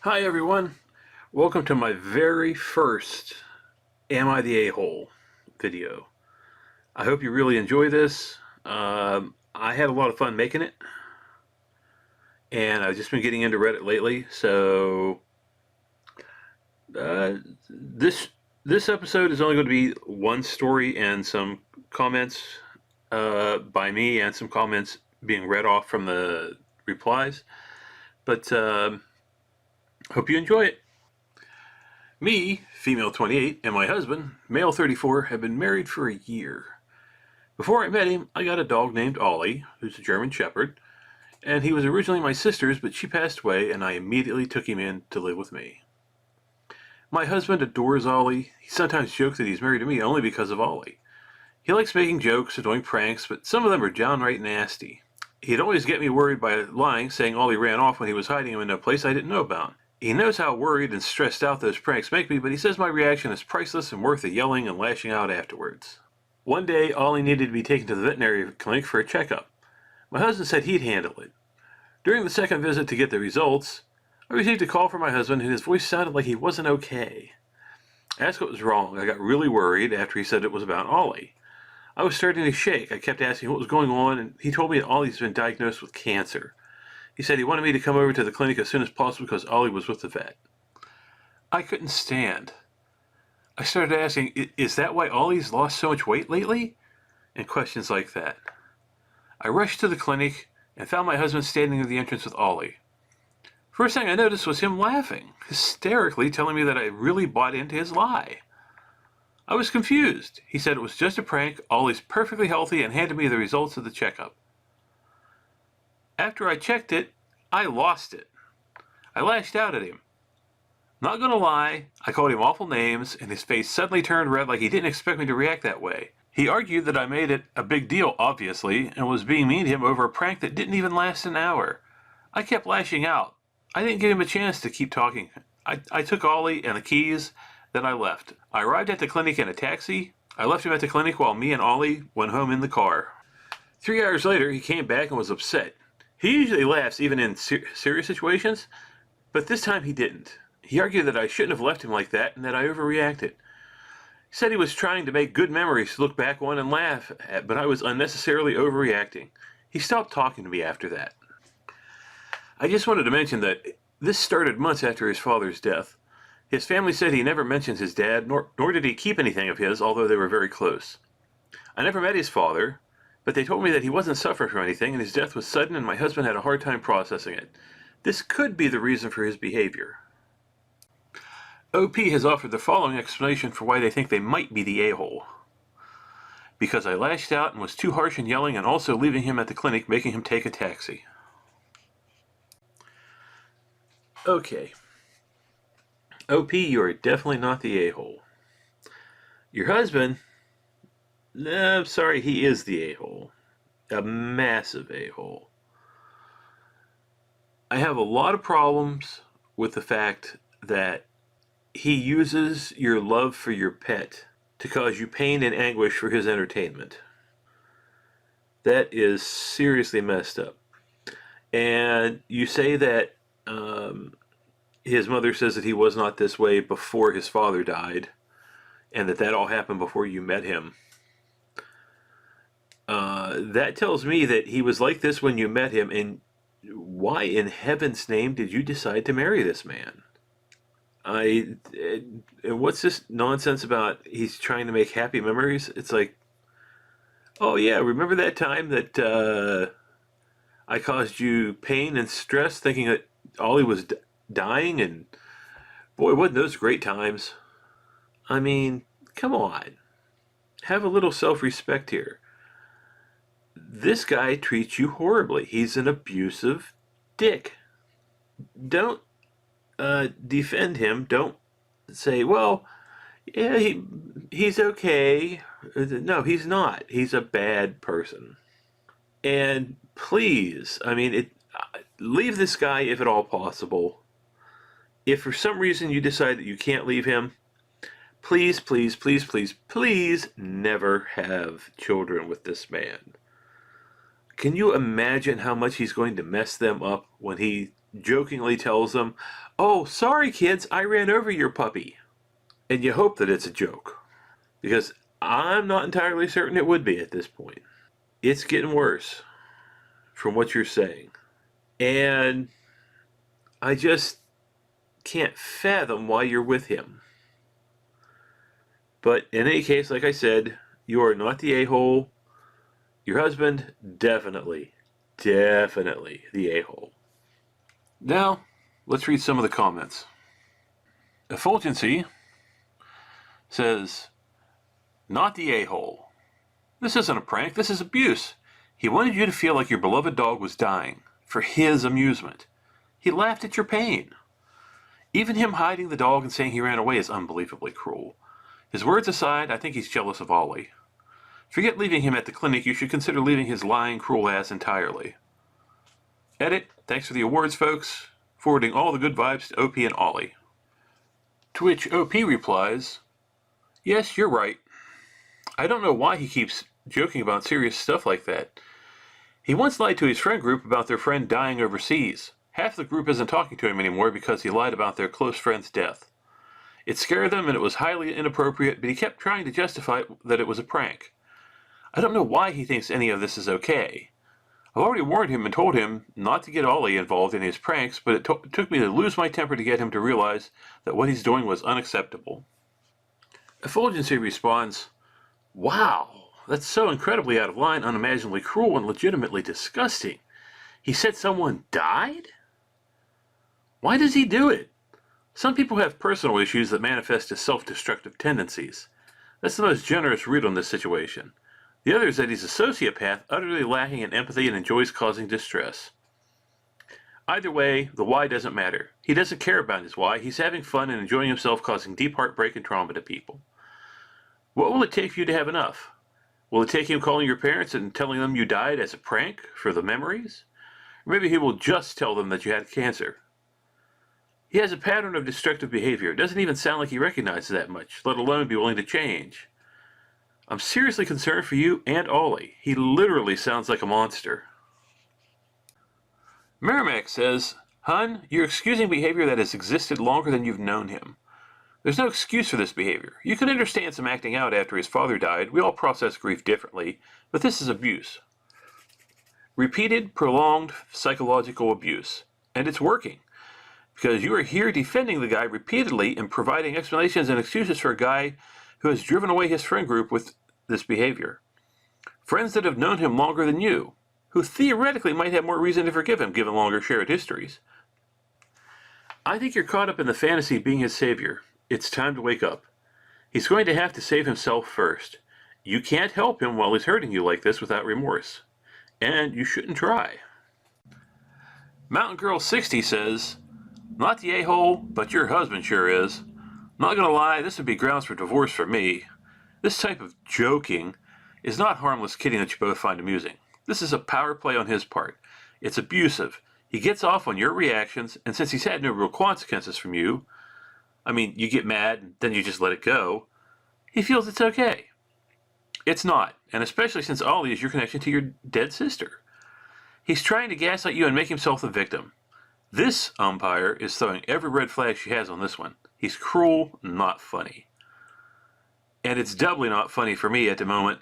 Hi everyone, welcome to my very first Am I the A-hole video. I hope you really enjoy this. I had a lot of fun making it, and I've just been getting into Reddit lately, so this episode is only going to be one story and some comments by me and some comments being read off from the replies, but hope you enjoy it. Me, female 28, and my husband, male 34, have been married for a year. Before I met him, I got a dog named Ollie, who's a German Shepherd, and he was originally my sister's, but she passed away, and I immediately took him in to live with me. My husband adores Ollie. He sometimes jokes that he's married to me only because of Ollie. He likes making jokes and doing pranks, but some of them are downright nasty. He'd always get me worried by lying, saying Ollie ran off when he was hiding him in a place I didn't know about. He knows how worried and stressed out those pranks make me, but he says my reaction is priceless and worth the yelling and lashing out afterwards. One day, Ollie needed to be taken to the veterinary clinic for a checkup. My husband said he'd handle it. During the second visit to get the results, I received a call from my husband and his voice sounded like he wasn't okay. I asked what was wrong. I got really worried after he said it was about Ollie. I was starting to shake. I kept asking what was going on, and he told me that Ollie's been diagnosed with cancer. He said he wanted me to come over to the clinic as soon as possible because Ollie was with the vet. I couldn't stand. I started asking, is that why Ollie's lost so much weight lately? And questions like that. I rushed to the clinic and found my husband standing at the entrance with Ollie. First thing I noticed was him laughing, hysterically telling me that I really bought into his lie. I was confused. He said it was just a prank, Ollie's perfectly healthy, and handed me the results of the checkup. After I checked it, I lost it. I lashed out at him. Not gonna lie, I called him awful names, and his face suddenly turned red like he didn't expect me to react that way. He argued that I made it a big deal, obviously, and was being mean to him over a prank that didn't even last an hour. I kept lashing out. I didn't give him a chance to keep talking. I took Ollie and the keys, then I left. I arrived at the clinic in a taxi. I left him at the clinic while me and Ollie went home in the car. 3 hours later, he came back and was upset. He usually laughs even in serious situations, but this time he didn't. He argued that I shouldn't have left him like that and that I overreacted. He said he was trying to make good memories to look back on and laugh at, but I was unnecessarily overreacting. He stopped talking to me after that. I just wanted to mention that this started months after his father's death. His family said he never mentioned his dad, nor did he keep anything of his, although they were very close. I never met his father, but they told me that he wasn't suffering from anything and his death was sudden and my husband had a hard time processing it. This could be the reason for his behavior. OP has offered the following explanation for why they think they might be the a-hole. Because I lashed out and was too harsh in yelling and also leaving him at the clinic, making him take a taxi. Okay. OP, you are definitely not the a-hole. Your husband, I'm sorry, he is the a-hole. A massive a-hole. I have a lot of problems with the fact that he uses your love for your pet to cause you pain and anguish for his entertainment. That is seriously messed up. And you say that his mother says that he was not this way before his father died, and that all happened before you met him. That tells me that he was like this when you met him, and why in heaven's name did you decide to marry this man? What's this nonsense about he's trying to make happy memories? It's like, oh yeah, remember that time that I caused you pain and stress thinking that Ollie was dying, and boy, wasn't those great times. I mean, come on. Have a little self-respect here. This guy treats you horribly. He's an abusive dick. Don't defend him. Don't say, well, yeah, he's okay. No, he's not. He's a bad person. And please, I mean, leave this guy if at all possible. If for some reason you decide that you can't leave him, please, please, please, please, please never have children with this man. Can you imagine how much he's going to mess them up when he jokingly tells them, "Oh, sorry kids, I ran over your puppy." And you hope that it's a joke, because I'm not entirely certain it would be at this point. It's getting worse from what you're saying. And I just can't fathom why you're with him. But in any case, like I said, you are not the a-hole. Your husband, definitely the a-hole. Now, let's read some of the comments. Effulgency says, not the a-hole. This isn't a prank, this is abuse. He wanted you to feel like your beloved dog was dying, for his amusement. He laughed at your pain. Even him hiding the dog and saying he ran away is unbelievably cruel. His words aside, I think he's jealous of Ollie. Forget leaving him at the clinic, you should consider leaving his lying, cruel ass entirely. Edit, thanks for the awards, folks. Forwarding all the good vibes to OP and Ollie. To which OP replies, yes, you're right. I don't know why he keeps joking about serious stuff like that. He once lied to his friend group about their friend dying overseas. Half the group isn't talking to him anymore because he lied about their close friend's death. It scared them and it was highly inappropriate, but he kept trying to justify that it was a prank. I don't know why he thinks any of this is okay. I've already warned him and told him not to get Ollie involved in his pranks, but it took me to lose my temper to get him to realize that what he's doing was unacceptable. Effulgency responds, wow, that's so incredibly out of line, unimaginably cruel, and legitimately disgusting. He said someone died? Why does he do it? Some people have personal issues that manifest as self-destructive tendencies. That's the most generous read on this situation. The other is that he's a sociopath, utterly lacking in empathy and enjoys causing distress. Either way, the why doesn't matter. He doesn't care about his why. He's having fun and enjoying himself, causing deep heartbreak and trauma to people. What will it take for you to have enough? Will it take him calling your parents and telling them you died as a prank for the memories? Or maybe he will just tell them that you had cancer. He has a pattern of destructive behavior. It doesn't even sound like he recognizes that much, let alone be willing to change. I'm seriously concerned for you and Ollie. He literally sounds like a monster. Merrimack says, Hun, you're excusing behavior that has existed longer than you've known him. There's no excuse for this behavior. You can understand some acting out after his father died. We all process grief differently, but this is abuse. Repeated, prolonged psychological abuse. And it's working. Because you are here defending the guy repeatedly and providing explanations and excuses for a guy who has driven away his friend group with this behavior. Friends that have known him longer than you, who theoretically might have more reason to forgive him given longer shared histories. I think you're caught up in the fantasy of being his savior. It's time to wake up. He's going to have to save himself first. You can't help him while he's hurting you like this without remorse. And you shouldn't try. Mountain Girl 60 says, not the a-hole, but your husband sure is. Not gonna lie, this would be grounds for divorce for me. This type of joking is not harmless kidding that you both find amusing. This is a power play on his part. It's abusive. He gets off on your reactions, and since he's had no real consequences from you, I mean, you get mad, and then you just let it go, he feels it's okay. It's not, and especially since Ollie is your connection to your dead sister. He's trying to gaslight you and make himself the victim. This umpire is throwing every red flag she has on this one. He's cruel, not funny. And it's doubly not funny for me at the moment,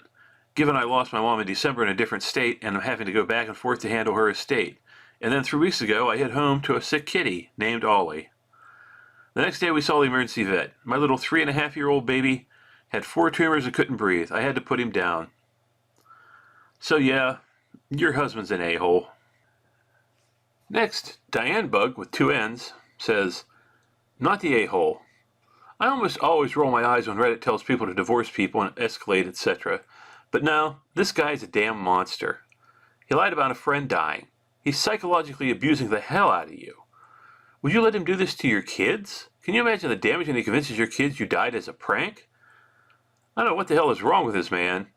given I lost my mom in December in a different state and I'm having to go back and forth to handle her estate. And then 3 weeks ago, I hit home to a sick kitty named Ollie. The next day, we saw the emergency vet. My little 3.5-year-old baby had 4 tumors and couldn't breathe. I had to put him down. So yeah, your husband's an a-hole. Next, Diane Bug with 2 N's says, not the a-hole. I almost always roll my eyes when Reddit tells people to divorce people and escalate, etc. But no, this guy's a damn monster. He lied about a friend dying. He's psychologically abusing the hell out of you. Would you let him do this to your kids? Can you imagine the damage when he convinces your kids you died as a prank? I don't know what the hell is wrong with this man,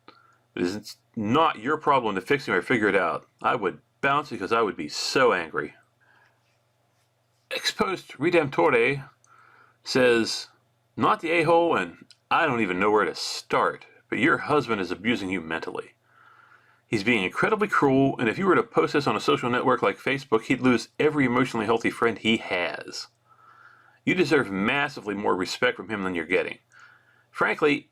but it's not your problem to fix him or figure it out. I would bounce because I would be so angry. Expost Redemptore says, not the a-hole, and I don't even know where to start, but your husband is abusing you mentally. He's being incredibly cruel, and if you were to post this on a social network like Facebook, he'd lose every emotionally healthy friend he has. You deserve massively more respect from him than you're getting. Frankly,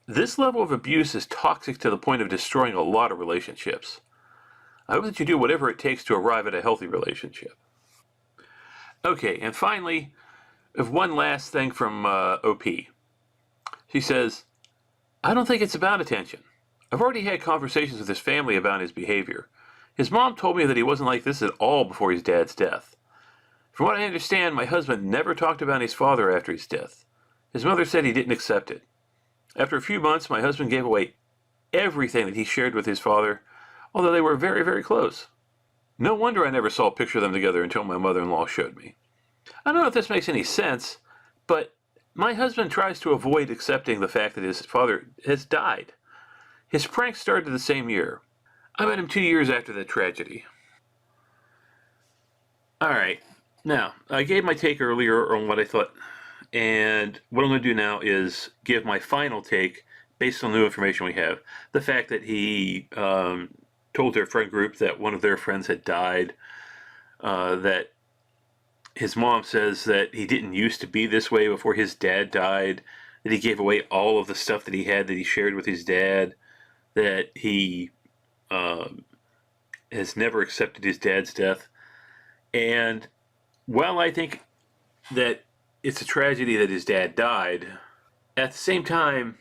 this level of abuse is toxic to the point of destroying a lot of relationships. I hope that you do whatever it takes to arrive at a healthy relationship. Okay, and finally, one last thing from OP. She says, I don't think it's about attention. I've already had conversations with his family about his behavior. His mom told me that he wasn't like this at all before his dad's death. From what I understand, my husband never talked about his father after his death. His mother said he didn't accept it. After a few months, my husband gave away everything that he shared with his father, although they were very, very close. No wonder I never saw a picture of them together until my mother-in-law showed me. I don't know if this makes any sense, but my husband tries to avoid accepting the fact that his father has died. His prank started the same year. I met him 2 years after the tragedy. Alright, now, I gave my take earlier on what I thought, and what I'm going to do now is give my final take based on the new information we have. The fact that he told their friend group that one of their friends had died, that his mom says that he didn't used to be this way before his dad died, that he gave away all of the stuff that he had that he shared with his dad, that he has never accepted his dad's death. And while I think that it's a tragedy that his dad died, at the same time,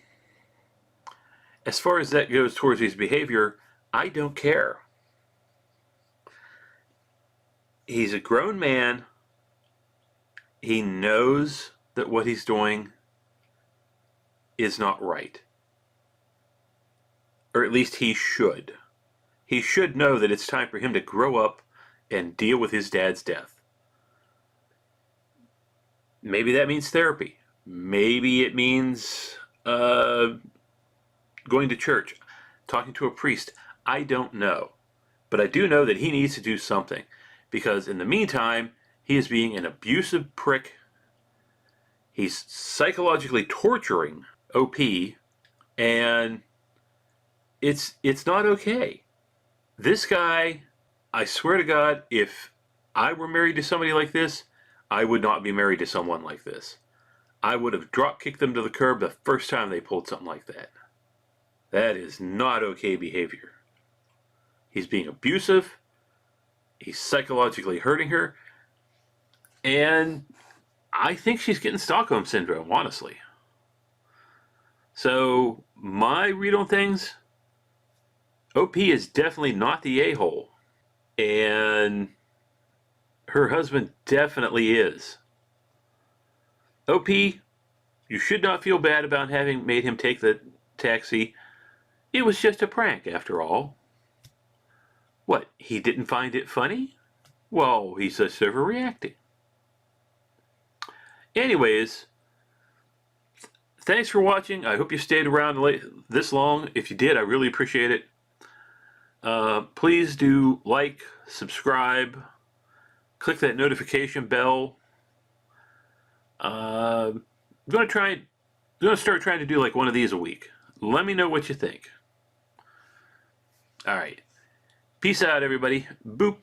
as far as that goes towards his behavior, I don't care. He's a grown man. He knows that what he's doing is not right. Or at least he should. He should know that it's time for him to grow up and deal with his dad's death. Maybe that means therapy. Maybe it means going to church, talking to a priest. I don't know. But I do know that he needs to do something. Because in the meantime, he is being an abusive prick. He's psychologically torturing OP. And it's not okay. This guy, I swear to God, if I were married to somebody like this, I would not be married to someone like this. I would have drop-kicked them to the curb the first time they pulled something like that. That is not okay behavior. He's being abusive. He's psychologically hurting her. And I think she's getting Stockholm Syndrome, honestly. So, my read on things, OP is definitely not the a-hole. And her husband definitely is. OP, you should not feel bad about having made him take the taxi. It was just a prank, after all. What, he didn't find it funny? Well, he's just overreacting. Anyways, thanks for watching. I hope you stayed around this long. If you did, I really appreciate it. Please do like, subscribe, click that notification bell. I'm going to start trying to do like one of these a week. Let me know what you think. All right. Peace out, everybody. Boop.